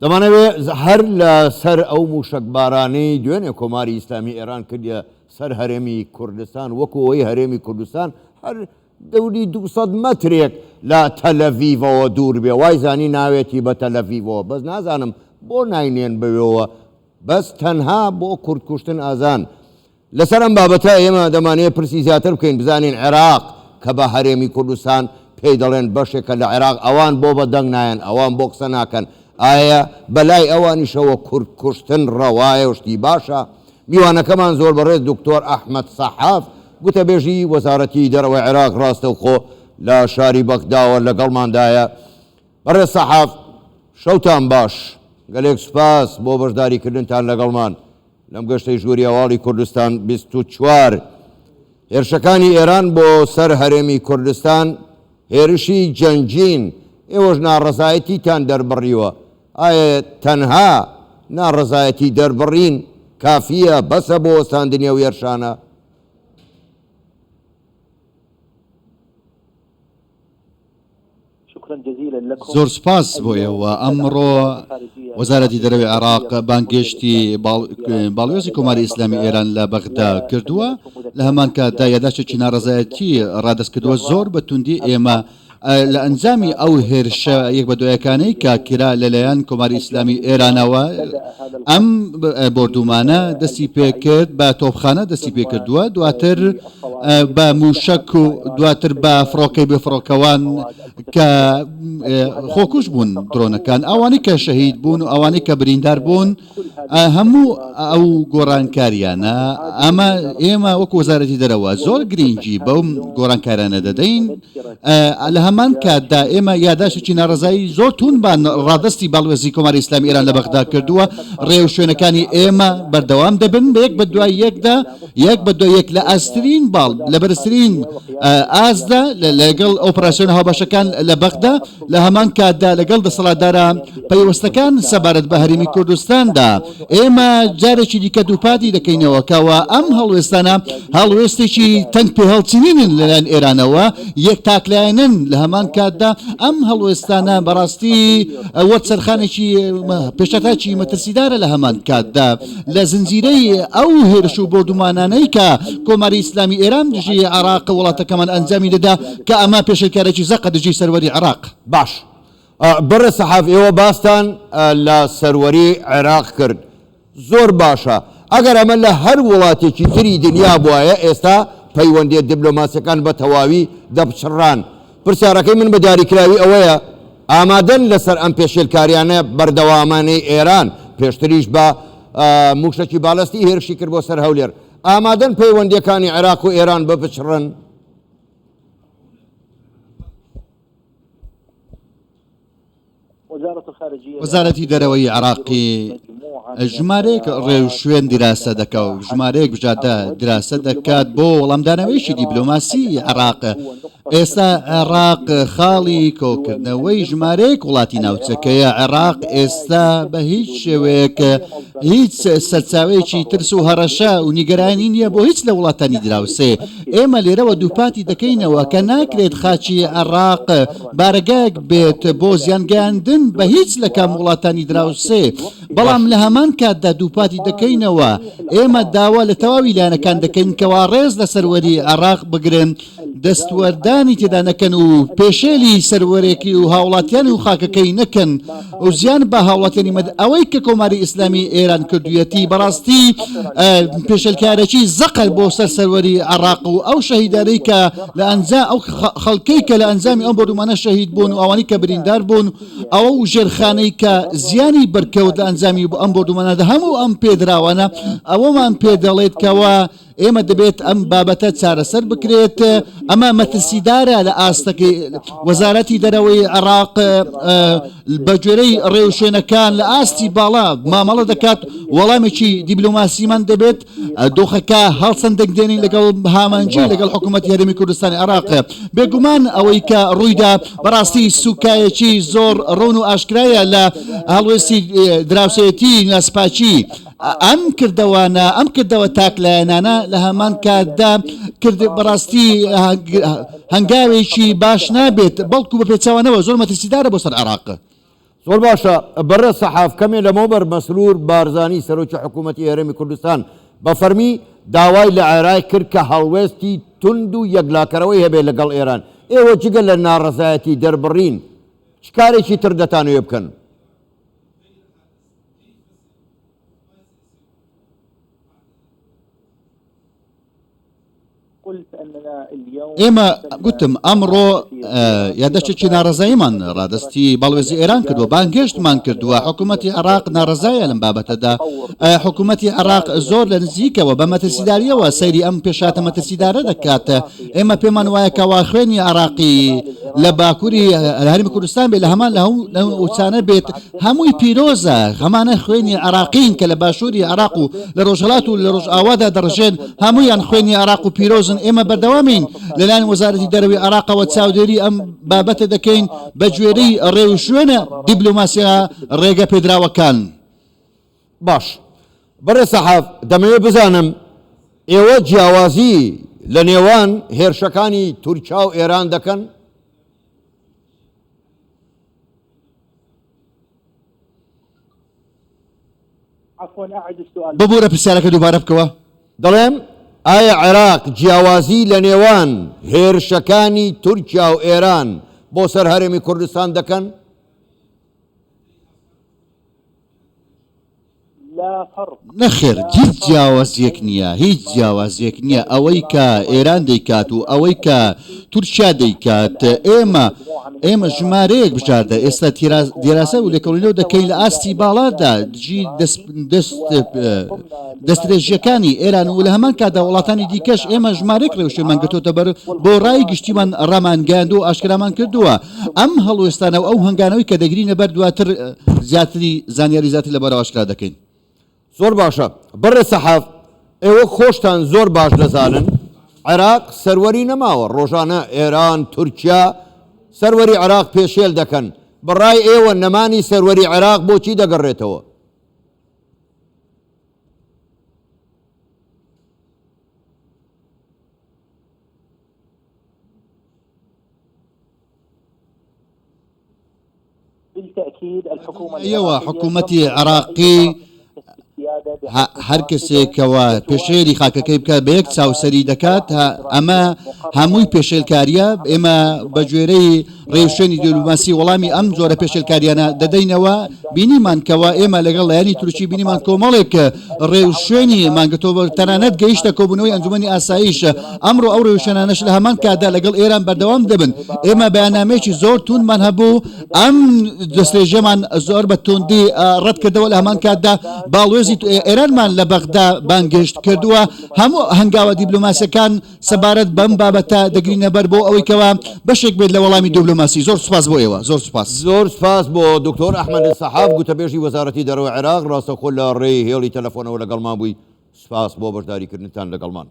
دەمانەوێت هەر لە سەر ئەو موشکبارانەی دوێنێ کۆماری ئیسلامی ئێران کردە سەر هەرێمی کوردستان وەکو ئەوەی هەرێمی کوردستان هەر دەوری 200 مەترێک لە تەلەڤیڤەوە دوور بێ وای زانی ناوێتی بە تەلەڤیڤەوە بەس نازانم بۆ ناینێن بوێەوە بەس تەنها بۆ کوردکوشتن ئازان لەسەر ئەم بابەتە ئێمە دەمانەیە پرسی زیاتر بکەین بزانین عێراق کە بە هەرێمی کوردستان پێی دەڵێن بەشێکە لە عێراق ئەوان بۆ بەدەنگ نایەن ئەوان بۆ قسە ناکەن ئایا بەلای ئەوانیشەوە کوردکوشتن ڕەوایە شتی باشە میوانەکەمان زۆر بەڕێز دکتۆر ئەحمەد سەحاف گوتەبێژی وەزارەتی دەرەوەی عێراق ڕاستەوخۆ لە شاری بەغداوە لەگەڵماندایە بەڕێز سەحاف شەوتان باش گەلێک سوپاس بۆ بەشداریکردنتان لەگەڵمان لەم گەشتەی ژووری هەواڵی کوردستان 24 هێرشەکانی ئێران بۆ سەر هەرێمی کوردستان هێرشی جەنگین ئێوەش ناڕەزایەتیتان دەربڕیوە ئایا تەنها ناڕەزایەتی دەربڕین کافیە بەسە بۆ وەستاندنی ئەو هێرشانە زۆر سپاس بۆ ئێوە ئەمڕۆ وەزارەتی دەرەوەی عێراق بانگێشتی باڵێۆزی کۆماری ئیسلامی ئێران لە بەغدا کردووە لە هەمان کاتدا یاداشتێکی ناڕەزایەتی ڕادەستکردووە زۆر بە توندی ئێمە لە ئەنجامی ئەو هێرشە یەک بە دوایەکانەی کە کرا لەلایەن کۆماری ئیسلامی ئێرانەوە ئەم بردومانە دەستی پێکرد بە تۆپخانە دەستی پێکردووە دواتر بە موشک و دواتر بە فڕۆکەی بفڕۆکەوان کە خۆکوش بوون درۆنەکان ئەوانی کە شەهید بوون و ئەوانی کە بریندار بوون هەموو ئەو گۆڕانکاریانە ئەمە ئێمە وەکو وەزارەتی دەرەوە زۆر گرنگی بەو گۆڕانکارانە دەدەین لە هەمان کاتدا ئێمە یاداشتێکی ناڕزایی زۆر تونبان ڕادستی باڵوێزی کۆماری ئیسلامی ئێران لە بەغدا کردووە ڕێو شوێنەکانی ئێمە بەردەوام دەبن بە یەک بە دوای یەکدا یەک بە دوای یەک لە ئاسترین باڵ لە بەرزترین ئازدا لەگەڵ ئۆپراسیۆن هاوبەشەکان لە بەغدا لە هەمان کاتدا لەگەڵ دەسەڵاتدارە پەیوەستەکان سەبارەت بە هەرێمی کوردستاندا ئێمە جارێکی دیکە دووپاتی دەکەینەوە کەوە ئەم هەڵوێستانە هەڵوێستێکی تەنگ پێ هەڵچینینن لەلایەن ئێرانەوە یەک تاکلایەنن لە هەمان کاتدا ئەم هەڵوێستانە بەڕاستی وەرد سەرخانێکی پێشەتاکی مەترسیدارە لە هەمان کاتدا لە زنجیرەی ئەو هێرش و بردومانانەی کە کۆماری ئیسلامی ئێران دژی عێراق وڵاتەکەمان ئەنجامی دەدا کە ئەمە پێشەکارێکی زەقە دژی سەروەری عێراق باش بەڕێ سەحاف ئێوە باستان لە سەروەری عێراق کرد زۆر باشە ئەگەر ئەمە لە هەر وڵاتێکی تری دنیا بووایە ئێستا پەیوەندی دیبلۆماسیەکان بە تەواوی دەپچڕان پرسیارەکەی من بە دیاریکراوی ئەوەیە ئامادەن لەسەر ئەم پێشێلکاریانە بەردەوامانەی ئێران پێشتریش بە موشکی باڵستی هێرشی کرد بۆ سەر هەولێر ئامادەن پەیوەندیەکانی عێراق و ئێران بپچڕن وەزارەتی دەرەوەی عێراقی ژمارەیەک ڕێو شوێن دیراسە دەکە و ژمارەیەک بژادە دراسە دەکات بۆ وەڵامدانەوەیشی دیبلۆماسی عێراق ئێستا عێراق خاڵی کۆکردنەوەی ژمارەیەک وڵاتی ناوچەکەیە عێراق ئێستا بە هیچ شێوەیەک هیچ سەرچاوەیەکی ترس و هەڕەشە و نیگەرانی نییە بۆ هیچ لە وڵاتانی دراوسێ ئێمە لێرەوە دووپاتی دەکەینەوە کە ناکرێت خاچی عێراق بارگایەک بێت بۆ زیانگەاندن بە هیچ لە کام وڵاتانی دراوسێ بەڵام لە هەمان کاتدا دووپاتی دەکەینەوە ئێمە داوا لە تەواوی لایەنەکان دەکەین کەوا ڕێز لە سەروەری عێراق بگرن دەستوەردانی تێدا نەکەن و پێشێلی سەروەرێکی و هاوڵاتیان و خاکەکەی نەکەن و زیان بە هاوڵاتیانی مەد ئەوەی کە کۆماری ئیسلامی ئێران کردوویەتی بەڕاستی پێشەلکارێکی زەقل بۆ سەر سەروەری عێراق و ئەو شەهیدارەی کە لە ئەنجا ئەو خەڵکەی کە لە ئەنجامی ئەم بردومانە شەهید بوون و ئەوانی کە بریندار بوون ئەوە و ژێرخانەی کە زیانی بەرکەوت لە ئەنجامی ئەم بردومانەدا هەموو ئەم پێدراوانە ئەوەمان پێ دەڵێت کەوە ئێمە دەبێت ئەم بابەتە چارەسەر بکرێت ئەمە مەترسیدارە لە ئاستەکەی وەزارەتی دەرەوەی عێراق بەگوێرەی ڕێوشوێنەکان لە ئاستی باڵا مامەڵە دەکات وەڵامێکی دیبلۆماسیمان دەبێت دۆخەکە هەڵسەندێک دێنین لەگەڵ هامانجی لەگەڵ حکوومەتی هەرێمی کوردستانی عێراق بێگومان ئەوەی کە ڕوویدا بەڕاستی سوکایەکی زۆر ڕۆن و ئاشکرایە لە هەڵوێستی دراوسێتی ناسپاچی ئەم کردەوانە ئەم کردەوە تاکلایەنانە لە هەمان کاتدا کرد بەڕاستی هەنگاوێکی باش نابێت بەڵکو بە پێچاوانەوە زۆر مەترسیدارە بۆ سەر عێراق زۆر باشە بەڕێ سەحاف کەمێ لەمەوبەر مەسرور بارزانی سەرۆکی حکوومەتی هەرێمی کوردستان بە فەرمی داوای لە عێراق کرد کە هەڵوێستی تند و یەکلاکەرەوەی هەبێت لەگەڵ ئێران ئێوە جگە لە ناڕەزایەتی دەربڕین چ کارێکی تر دەتانوێ بکەن؟ ئێمە گوتم ئەمڕۆ یادەشتێکی ناڕزاییمان ڕادستی بەڵێزی ئێران کردووە بانگەشتمان کردووە حکوومەتی عێراق ناڕزایە لەم بابەتەدا حکوومەتی عێراق زۆر لە نزیکەوە بە مەترسیداریەوە سەیری ئەم پێشاتە مەترسیدارە دەکات ئێمە پێمان وایە کەوا خوێنی عێراقی لە باکووری هەرێمی کوردستان بێت لە هەمان لە ئوچانە بێت هەمووی پیرۆزە هەمانە خوێنی عێراقین کە لە باشووری عێراق و لە ڕۆژهەڵات و لە ڕۆژئاوادا دەڕژێن هەموویان خوێنی عێراق و پیرۆزن ئێمە بەردەوامین لەلایەن وەزارەتی دەرەوەی عێراقەوە چاودێری ئەم بابەتە دەکەین بە گوێرەی ڕێو شوێنە دیبلۆماسیە ڕێگە پێدراوەکان. باش بەڕێ سەحاف دەمەوێت بزانم ئێوە جیاوازی لە نێوان هێرشەکانی تورکیا و ئێران دەکەن؟ ببوورە پرسیارەکە دووبارە بکەوە. دەڵێم ئایا عێراق جیاوازی لە نێوان هێرشەکانی تورکیا و ئێران بۆ سەر هەرێمی کوردستان دەکەن؟ نەخێر هیچ جیاوازیەک نییە هیچ جیاوازیەک نییە ئەوەی کە ئێران دەیکات و ئەوەی کە تورکیا دەیکات ئێمە ژمارەیەک بژاردە ئێستا دیراسە و لێکۆڵینەوە دەکەین لە ئاستی باڵادا دژی دەستدرێژیەکانی ئێران و لە هەمان کادا وڵاتانی دیکەش ئێمە ژمارەیەک ڕێوشێمان گەتۆتە بەر بۆ ڕای گشتیمان ڕامان گاند و ئاشکرامان کردووە ئەم هەڵوێستانە و ئەو هەنگانەوەی کە دەگرینە بەر دواتر زیاتری زانیاری زیاتر لەبەرەوە ئاشکرا دەکەین. زۆر باشە بەڕێ سەحاف ئێوە خۆشتان زۆر باش دەزانن عێراق سەروەری نەماوە ڕۆژانە ئێران تورکیا سەروەری عێراق پێشێل دەکەن بەڕای ئێوە نەمانی سەروەری عێراق بۆچی دەگەڕێتەوە؟ ئێوە حکوومەتی عێراقی هەر کەسێکەوە پێشێری خاکەکەی بکات بە یەک چاوسەری دەکات ئەمە هەمووی پێشێلکاریە ئێمە بە گوێرەی ڕێوشێنی دیپلۆماسی وەڵامی ئەم جۆرە پێشێلکاریانە دەدەینەوە بینیمان کەوە ئێمە لەگەڵ لایەنی تورکی بینیمان کۆمەڵێک ڕێوشێنی مانگەتەوە تەنانەت گەیشتە کۆبوونەوەی ئەنجومەنی ئاسایش ئەمڕۆ ئەو ڕێوشێنانەش لە هەمان کاتدا لەگەڵ ئێران بەردەوام دەبن ئێمە بەیاننامەیەکی زۆر توندمان هەبوو ئەم دەستێژەمان زۆر بە توندی ڕەت کردەوە لە هەمان کاتدا باڵێزی ئێرانمان لە بەغدا بانگەشت کردووە هەموو هەنگاوە دیپلۆماسیەکان سەبارەت بەم بابەتە دەگرینە بەر بۆ ئەوەی کەوە بەشێک بێت لە وەڵامی دیپلۆماسی. زۆر سوپاس بۆ ئێوە زۆر سپاس بۆ دکتۆر ئەحمەد سەحاف گوتەبێژی وەزارەتی دەرەوەی عێراق ڕاستەخۆ لە ڕێی هێڵی تەلەفۆنەوە لەگەڵمان بووی سپاس بۆ بەشداریکردنتان لەگەڵمان.